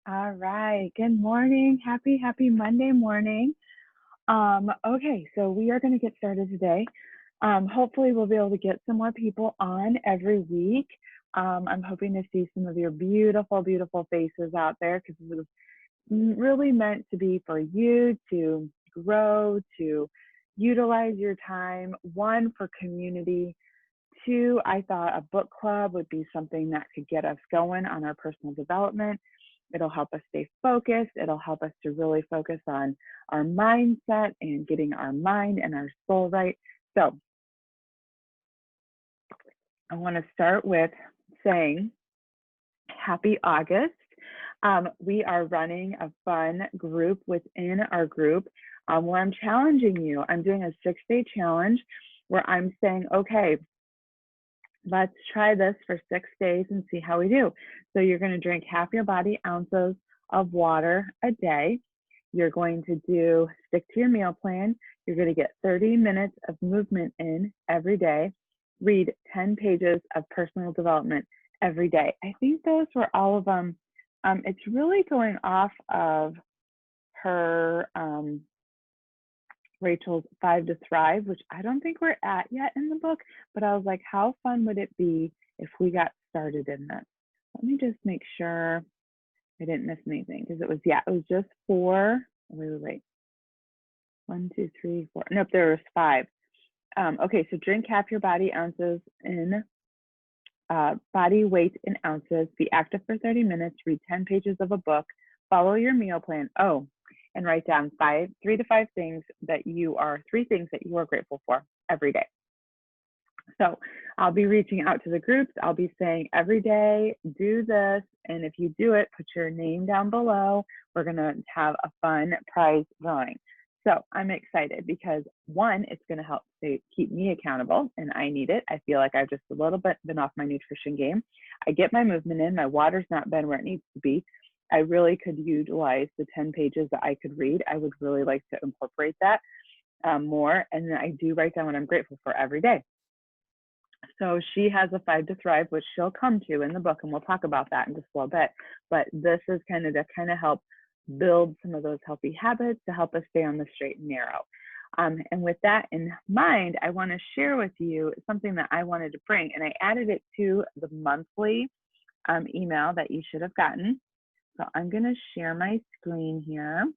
All right. Good morning. Happy Monday morning. Okay, so we are going to get started today. Hopefully we'll be able to get some more people on every week. I'm hoping to see some of your beautiful faces out there because this is really meant to be for you to grow, to utilize your time, one, for community. Two, I thought a book club would be something that could get us going on our personal development. It'll help us stay focused. It'll help us to really focus on our mindset and getting our mind and our soul right. So I want to start with saying happy August. We are running a fun group within our group where I'm challenging you. I'm doing a 6-day challenge where I'm saying, okay, let's try this for 6 days and see how we do. So you're going to drink half your body ounces of water a day. You're going to stick to your meal plan. You're going to get 30 minutes of movement in every day. Read 10 pages of personal development every day. I think those were all of them. It's really going off of her Rachel's 5 to Thrive, which I don't think we're at yet in the book, but I was like, how fun would it be if we got started in this? Let me just make sure I didn't miss anything because it was just 4. Wait. 1, 2, 3, 4. Nope, there was 5. Okay, so drink half your body ounces in body weight in ounces, be active for 30 minutes, read 10 pages of a book, follow your meal plan. Oh, and write down 3 to 5 things that you are grateful for every day. So I'll be reaching out to the groups. I'll be saying every day, do this. And if you do it, put your name down below. We're going to have a fun prize drawing. So I'm excited because, one, it's going to help keep me accountable, and I need it. I feel like I've just a little bit been off my nutrition game. I get my movement in. My water's not been where it needs to be. I really could utilize the 10 pages that I could read. I would really like to incorporate that more. And then I do write down what I'm grateful for every day. So she has a 5 to Thrive, which she'll come to in the book, and we'll talk about that in just a little bit. But this is kind of to help build some of those healthy habits to help us stay on the straight and narrow. And with that in mind, I want to share with you something that I wanted to bring, and I added it to the monthly email that you should have gotten. So I'm going to share my screen here.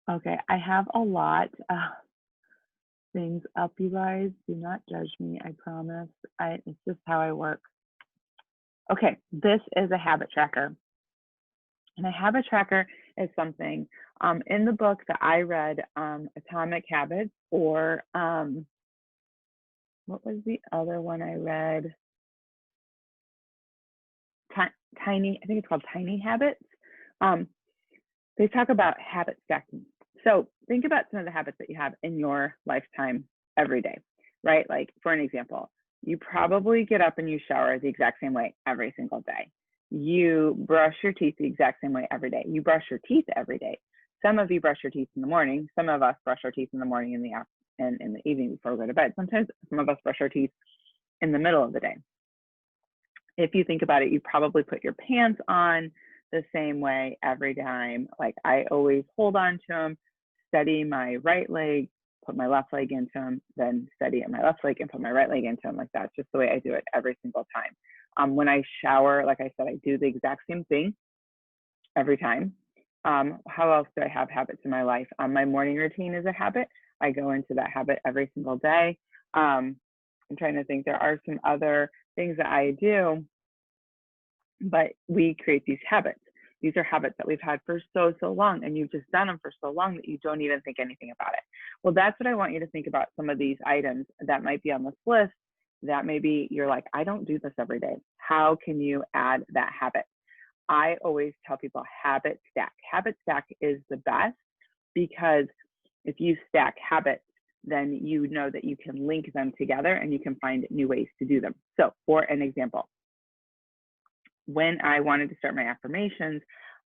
Okay, I have a lot of things up, you guys. Do not judge me, I promise. It's just how I work. Okay, this is a habit tracker. And a habit tracker is something in the book that I read, Atomic Habits, or what was the other one I read? Tiny, I think it's called Tiny Habits. They talk about habit stacking. So think about some of the habits that you have in your lifetime every day, right? Like, for an example, you probably get up and you shower the exact same way every single day. You brush your teeth the exact same way every day. You brush your teeth every day. Some of you brush your teeth in the morning. Some of us brush our teeth in the morning and in the evening before we go to bed. Sometimes some of us brush our teeth in the middle of the day. If you think about it, you probably put your pants on the same way every time. Like, I always hold on to them, steady my right leg, put my left leg into them, then steady my left leg and put my right leg into them. Like, that's just the way I do it every single time. When I shower, like I said, I do the exact same thing every time. How else do I have habits in my life? My morning routine is a habit. I go into that habit every single day. I'm trying to think. There are some other things that I do, but we create these habits. These are habits that we've had for so long, and you've just done them for so long that you don't even think anything about it. Well, that's what I want you to think about, some of these items that might be on this list that maybe you're like, I don't do this every day. How can you add that habit? I always tell people habit stack. Habit stack is the best because if you stack habits, then you know that you can link them together and you can find new ways to do them. So for an example, when I wanted to start my affirmations,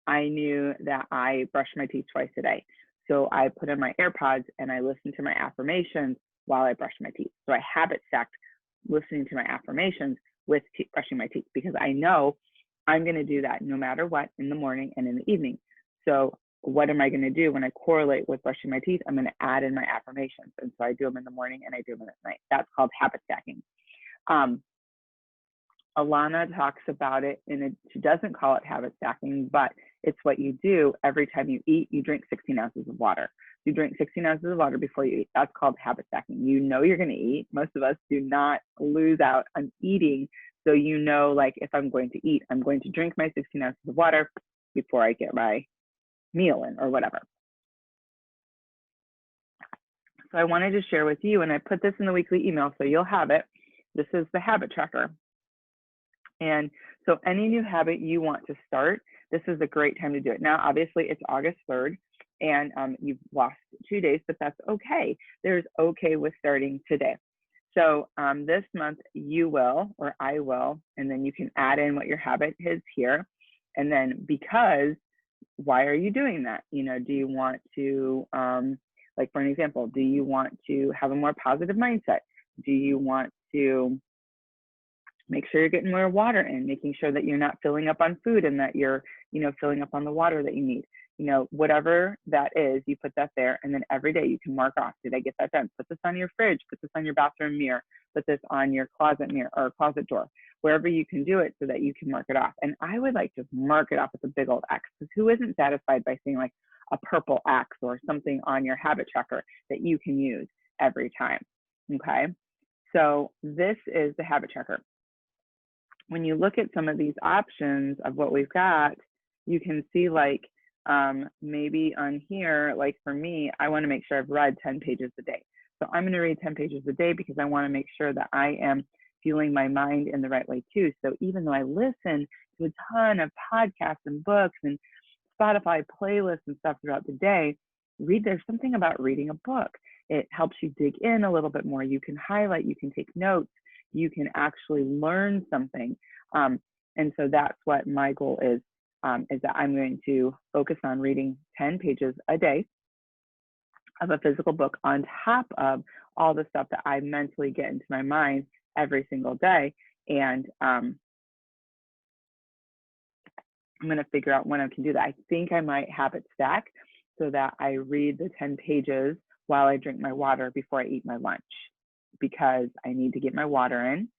I knew that I brushed my teeth twice a day. So I put in my AirPods and I listened to my affirmations while I brushed my teeth. So I habit stacked listening to my affirmations with brushing my teeth, because I know I'm going to do that no matter what in the morning and in the evening. So what am I going to do when I correlate with brushing my teeth? I'm going to add in my affirmations. And so I do them in the morning and I do them at night. That's called habit stacking. Alana talks about it, and she doesn't call it habit stacking, but it's what you do every time you eat. You drink 16 ounces of water. You drink 16 ounces of water before you eat. That's called habit stacking. You know you're going to eat. Most of us do not lose out on eating. So you know, like, if I'm going to eat, I'm going to drink my 16 ounces of water before I get my meal in or whatever. So I wanted to share with you, and I put this in the weekly email so you'll have it. This is the habit tracker. And so any new habit you want to start, this is a great time to do it. Now, obviously, it's August 3rd, and you've lost 2 days, but that's okay. There's okay with starting today. So this month, you will, or I will, and then you can add in what your habit is here. And then because, why are you doing that? You know, do you want to, like for an example, do you want to have a more positive mindset? Do you want to make sure you're getting more water in, making sure that you're not filling up on food and that you're, you know, filling up on the water that you need? You know, whatever that is, you put that there, and then every day you can mark off, did I get that done? Put this on your fridge, put this on your bathroom mirror, put this on your closet mirror or closet door, wherever you can do it so that you can mark it off. And I would like to mark it off with a big old X, because who isn't satisfied by seeing like a purple X or something on your habit tracker that you can use every time? Okay, so this is the habit tracker. When you look at some of these options of what we've got, you can see like maybe on here, like for me, I want to make sure I've read 10 pages a day. So I'm going to read 10 pages a day because I want to make sure that I am fueling my mind in the right way too. So even though I listen to a ton of podcasts and books and Spotify playlists and stuff throughout the day, there's something about reading a book. It helps you dig in a little bit more. You can highlight, you can take notes, you can actually learn something. And so that's what my goal is that I'm going to focus on reading 10 pages a day of a physical book on top of all the stuff that I mentally get into my mind every single day. And I'm going to figure out when I can do that. I think I might habit stack so that I read the 10 pages while I drink my water before I eat my lunch, because I need to get my water in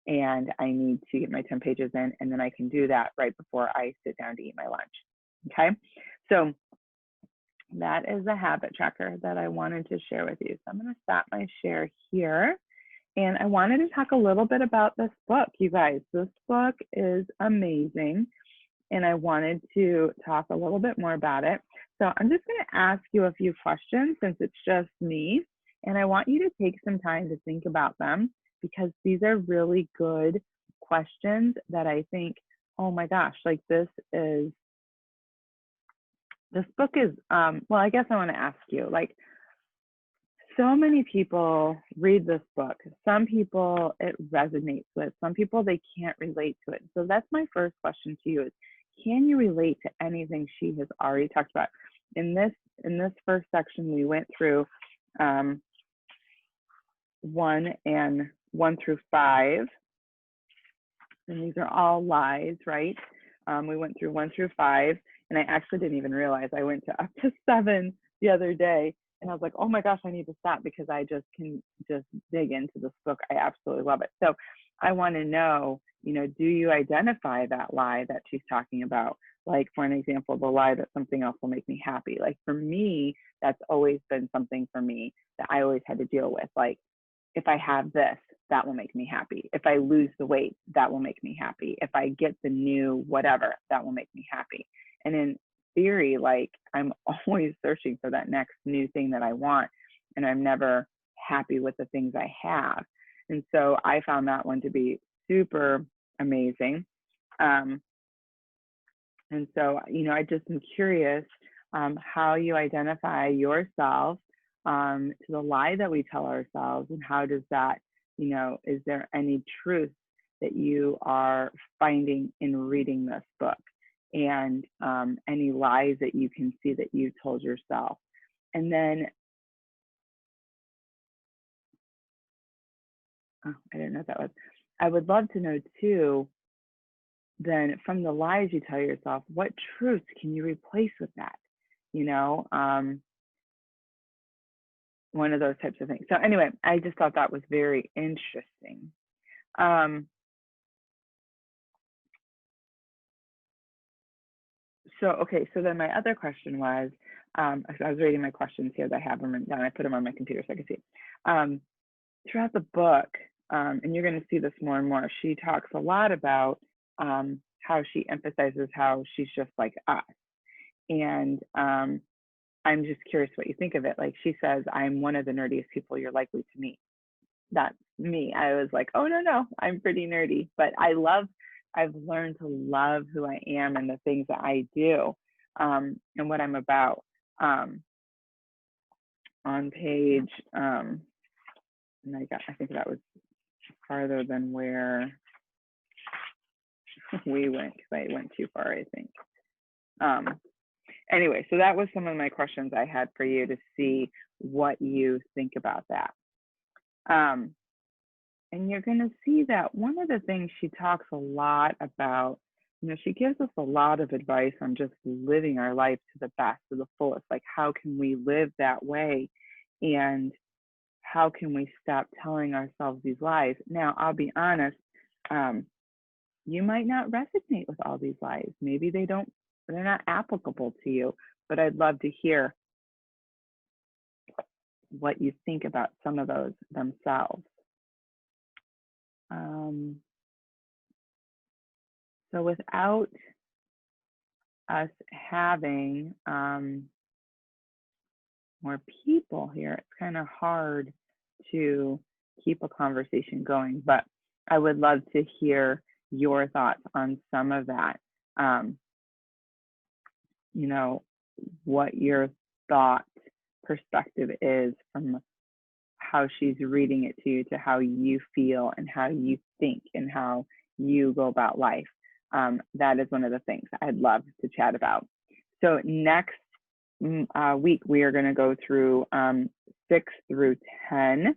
and I need to get my 10 pages in, and then I can do that right before I sit down to eat my lunch. Okay, so that is the habit tracker that I wanted to share with you. So I'm going to stop my share here. And I wanted to talk a little bit about this book, you guys. This book is amazing, and I wanted to talk a little bit more about it. So I'm just going to ask you a few questions since it's just me, and I want you to take some time to think about them, because these are really good questions that I think, oh my gosh, like this book is, well, I guess I want to ask you, like, so many people read this book. Some people it resonates with, some people they can't relate to it. So that's my first question to you is, can you relate to anything she has already talked about? In this first section, we went through 1 through 5, and these are all lies, right? We went through 1 through 5, and I actually didn't even realize I went to up to 7 the other day, and I was like, oh my gosh, I need to stop because I just can just dig into this book. I absolutely love it. So I want to know, you know, do you identify that lie that she's talking about? Like, for an example, the lie that something else will make me happy. Like for me, that's always been something for me that I always had to deal with. Like, if I have this, that will make me happy. If I lose the weight, that will make me happy. If I get the new whatever, that will make me happy. And in theory, like, I'm always searching for that next new thing that I want, and I'm never happy with the things I have. And so I found that one to be super amazing. And so, you know, I just am curious how you identify yourself to the lie that we tell ourselves, and how does that, you know, is there any truth that you are finding in reading this book, and any lies that you can see that you told yourself? And then, oh, I didn't know what that was. I would love to know too, then from the lies you tell yourself, what truths can you replace with that? You know, one of those types of things. So anyway, I just thought that was very interesting. Okay, so then my other question was, I was reading my questions here that I have them written down. I put them on my computer so I can see. Throughout the book, and you're going to see this more and more, she talks a lot about how she emphasizes how she's just like us. And I'm just curious what you think of it. Like she says, I'm one of the nerdiest people you're likely to meet. That's me. I was like, oh, no, I'm pretty nerdy, but I've learned to love who I am and the things that I do and what I'm about. On page, and I think that was farther than where we went because I went too far, I think. Anyway, so that was some of my questions I had for you to see what you think about that. And you're going to see that one of the things she talks a lot about, you know, she gives us a lot of advice on just living our life to the best, to the fullest. Like, how can we live that way? And how can we stop telling ourselves these lies? Now, I'll be honest, you might not resonate with all these lies. Maybe they're not applicable to you, but I'd love to hear what you think about some of those themselves. So without us having more people here, it's kind of hard to keep a conversation going, but I would love to hear your thoughts on some of that. You know, what your thought perspective is from how she's reading it to you to how you feel and how you think and how you go about life. That is one of the things I'd love to chat about. So next week, we are going to go through 6 through 10.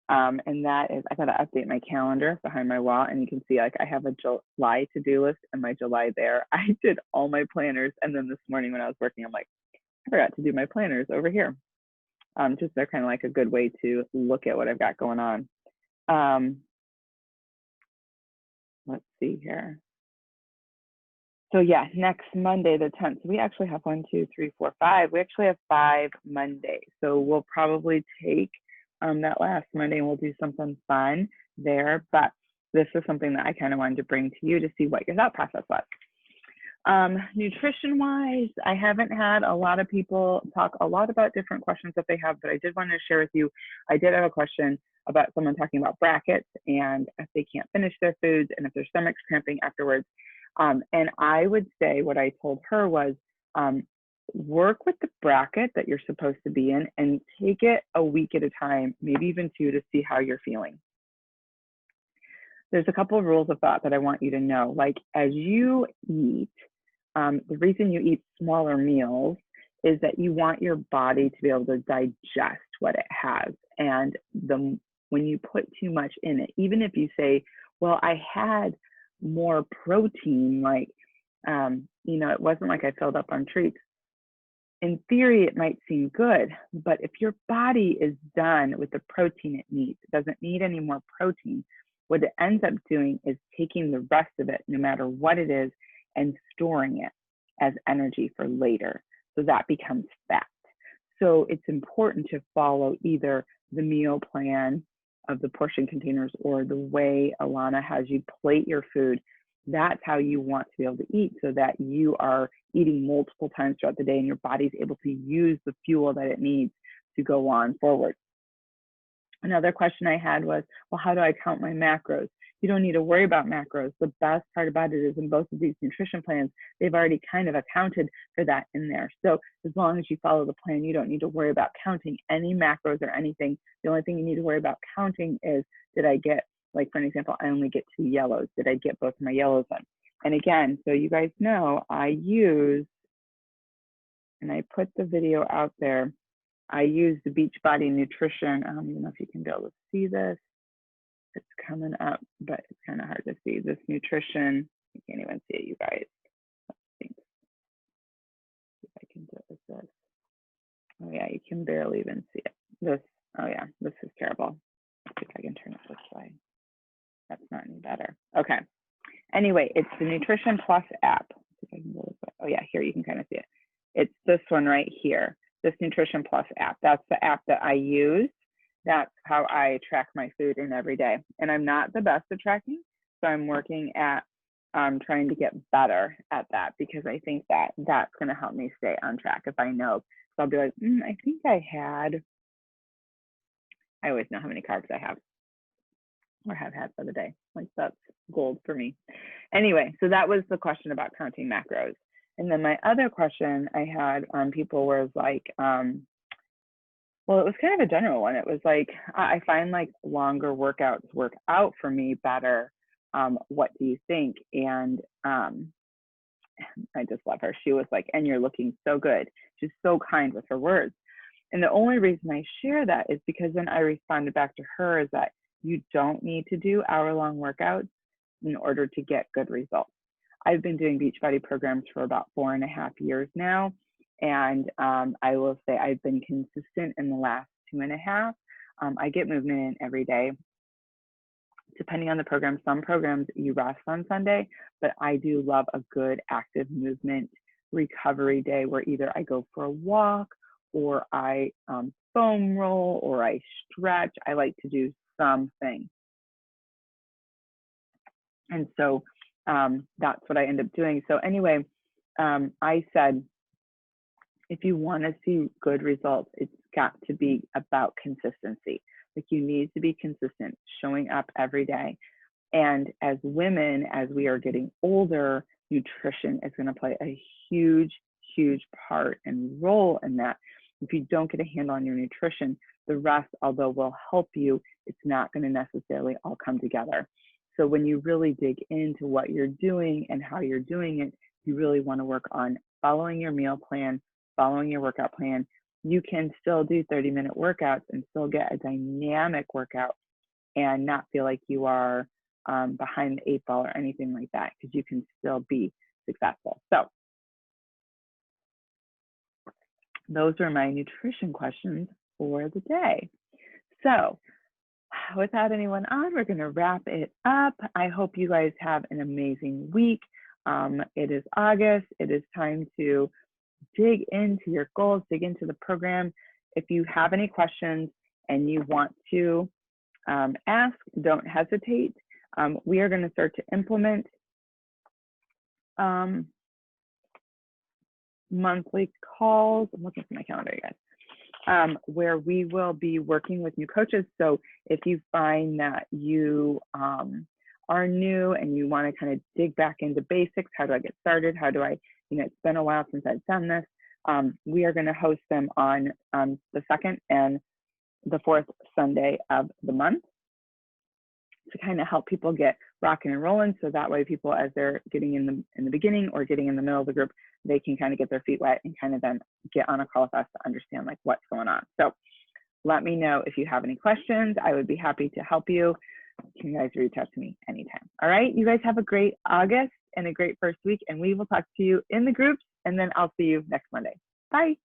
And that is, I got to update my calendar behind my wall, and you can see like I have a July to-do list and my July there. I did all my planners, and then this morning when I was working, I'm like, I forgot to do my planners over here. Just they're kind of like a good way to look at what I've got going on. Let's see here. So yeah, next Monday, the 10th, we actually have 1, 2, 3, 4, 5. We actually have 5 Mondays. So we'll probably take that last Monday and we'll do something fun there. But this is something that I kind of wanted to bring to you to see what your thought process was. Nutrition wise, I haven't had a lot of people talk a lot about different questions that they have, but I did want to share with you, I did have a question about someone talking about brackets and if they can't finish their foods and if their stomach's cramping afterwards. And I would say what I told her was work with the bracket that you're supposed to be in and take it a week at a time, maybe even 2, to see how you're feeling. There's a couple of rules of thought that I want you to know. Like as you eat, the reason you eat smaller meals is that you want your body to be able to digest what it has. And when you put too much in it, even if you say, well, I had more protein, like, you know, it wasn't like I filled up on treats. In theory, it might seem good, but if your body is done with the protein it needs, it doesn't need any more protein, what it ends up doing is taking the rest of it, no matter what it is, and storing it as energy for later. So that becomes fat. So it's important to follow either the meal plan of the portion containers or the way Alana has you plate your food. That's how you want to be able to eat, so that you are eating multiple times throughout the day and your body's able to use the fuel that it needs to go on forward. Another question I had was, well, how do I count my macros? You don't need to worry about macros. The best part about it is in both of these nutrition plans, they've already kind of accounted for that in there. So as long as you follow the plan, you don't need to worry about counting any macros or anything. The only thing you need to worry about counting is, did I get, like for an example, I only get 2 yellows. Did I get both my yellows in? And again, so you guys know, I use, and I put the video out there, I use the Beachbody Nutrition. I don't even know if you can be able to see this. It's coming up, but it's kind of hard to see. This nutrition, can't even see it, you guys. Thanks. See if I can do it with this. Oh yeah, you can barely even see it. This, oh yeah, this is terrible. Let's see if I can turn it this way. That's not any better. Okay. Anyway, it's the Nutrition Plus app. Oh yeah, here you can kind of see it. It's this one right here, this Nutrition Plus app. That's the app that I use. That's how I track my food in every day. And I'm not the best at tracking, so I'm working at trying to get better at that, because I think that that's going to help me stay on track if I know. So I'll be like, I think I always know how many carbs I have or have had for the day. Like, that's gold for me. Anyway, so that was the question about counting macros. And then my other question I had on people was like, well, it was kind of a general one. It was like, I find like longer workouts work out for me better. What do you think? And I just love her. She was like, and you're looking so good. She's so kind with her words. And the only reason I share that is because then I responded back to her is that you don't need to do hour-long workouts in order to get good results. I've been doing Beachbody programs for about 4.5 years now. And I will say I've been consistent in the last 2.5. I get movement in every day. Depending on the program, some programs you rest on Sunday, but I do love a good active movement recovery day where either I go for a walk or I foam roll or I stretch. I like to do something. And so that's what I end up doing. So anyway, I said, if you want to see good results, it's got to be about consistency. Like, you need to be consistent, showing up every day. And as women, as we are getting older, nutrition is going to play a huge, huge part and role in that. If you don't get a handle on your nutrition, the rest, although will help you, it's not going to necessarily all come together. So when you really dig into what you're doing and how you're doing it, you really want to work on following your meal plan, following your workout plan. You can still do 30-minute workouts and still get a dynamic workout and not feel like you are behind the 8 ball or anything like that, because you can still be successful. So those are my nutrition questions for the day. So without anyone on, we're going to wrap it up. I hope you guys have an amazing week. It is August. It is time to dig into your goals, dig into the program. If you have any questions and you want to ask, don't hesitate. We are going to start to implement monthly calls. I'm looking for my calendar, you guys, where we will be working with new coaches. So if you find that you are new and you want to kind of dig back into basics, how do I get started? How do I, it's been a while since I've done this. We are going to host them on the 2nd and the 4th Sunday of the month to kind of help people get rocking and rolling. So that way people, as they're getting in the beginning or getting in the middle of the group, they can kind of get their feet wet and kind of then get on a call with us to understand like what's going on. So let me know if you have any questions. I would be happy to help you. You guys reach out to me anytime. All right, you guys have a great August and a great first week, and we will talk to you in the groups, and then I'll see you next Monday. Bye.